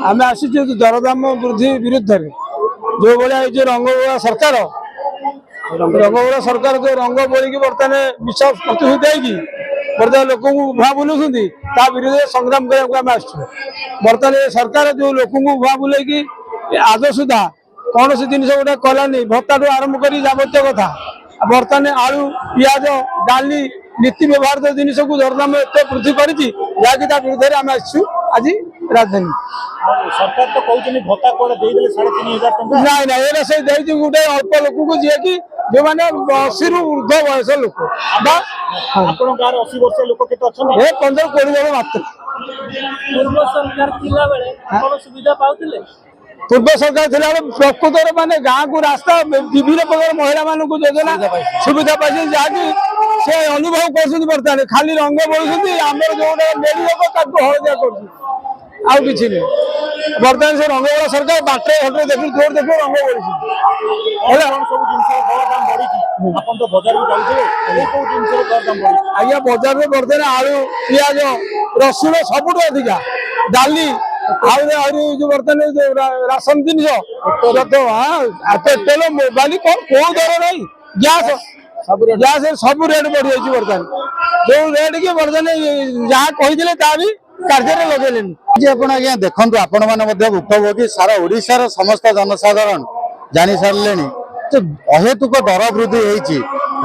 आम आसी दरदाम वृद्धि विरुद्ध में जो भाई रंगबोला सरकार जो रंग बोलिकी बर्तमान विष प्रतिश्रुति बर्तमान लोक भुआ बुलाऊँ विरुद्ध संग्राम करने बर्तमान सरकार जो लोक भुआ बुलाई आज सुधा कौन सी जिन गोटे कलानी भत्ता आरंभ कर जबत कथा बर्तमान आलू पियाज डाली नीति व्यवहार जिन को दरदाम एत वृद्धि कर विरुद्ध आम आसु आज राजधानी सरकार तो कहते भत्ता कौन दे 3500 ना ना ये से गोटे अल्प लोक को जी की जो मैंने 80 रु ऊर्ध्व बयस लोक आपन गार 80 वर्ष लोक केते अछन ए 15-20 जन मात्र पूर्व सरकार थिला बेले कोन सुविधा पाउतिले पूर्व सरकार थिला प्रकृतर माने गाँ को रास्ता विभिन्न प्रकार महिला मान को योजना सुविधा पाई जहाँकि से अनुभव कर बर्तमान खाली रंग बोलुं आम जो नेड़ी लोक हलदिया कर किसी नहीं बर्तमान से रंगबोला सरकार बाटे घटे देख जोर देख रंग आज्ञा बजार में बर्तमान आलू पियाज रसुण सबुठ अधिका डाली जो बर्तमान राशन जिन तेल मोबाइल कौ दर ना गैस सब रेट बढ़ी जाइए बर्तमान जो रेट की बर्तमान जहाँ कही भी कार्य लगे देखु आपण मैंने भुक्तभोगी सारा ओडिशार समस्त जनसाधारण जानी सारे अहेतुक दर वृद्धि होती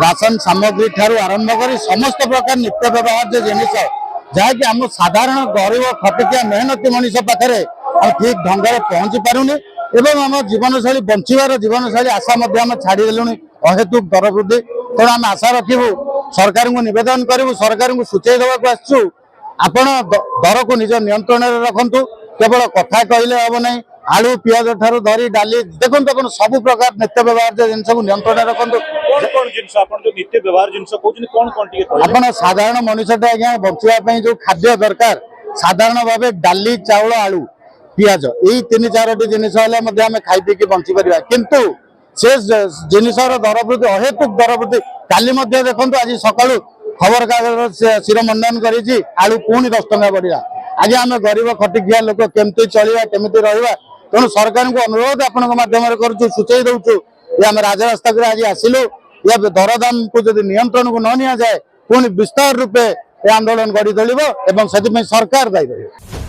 राशन सामग्री ठारू आरंभ कर समस्त प्रकार नित्य व्यवहार्य जिनिस जहाँकि आम साधारण गरीब खटिकिया मेहनती मनीष पाखे ठीक ढंग से पहुंची पारुनी एवं आम जीवनशैली बंचार जीवनशैली आशा आम छाड़देलु अहेतुक दर वृद्धि तेणु आम आशा रखू सरकार को नवेदन करूँ सरकार को सूचई देवाक आसु आपण दर को निज नियंत्रण में रखु केवल कथा कहले हम ना आलू पियाज ठारू धरी डाली देखो देखो सब प्रकार नित्य व्यवहार जिन नियंत्रण में रखु आप साधारण मनुष्यटा आज्ञा बचापी जो खाद्य दरकार साधारण भाव डाली चाउल आलू पियाज यही 3-4टी जिनिस खाई पीकी बंची पार किंतु से जिनिसर दर वृद्धि अहेतुक दर वृद्धि काली देखो आज सकाळु खबर कागज शिरोमंडन करी आलू पुणी 10 टंका बढ़िया आज आम गरीब खटिकिया लोक केमती चलवा केमती रहा तेणु सरकार को अनुरोध आपण माध्यम सूचई दौचु आम राजरास्ता आज आसिलु या दरदाम को जब नियंत्रण को न नि जाए पुणी विस्तार रूपे आंदोलन गढ़ी तोल सरकार दायी रही।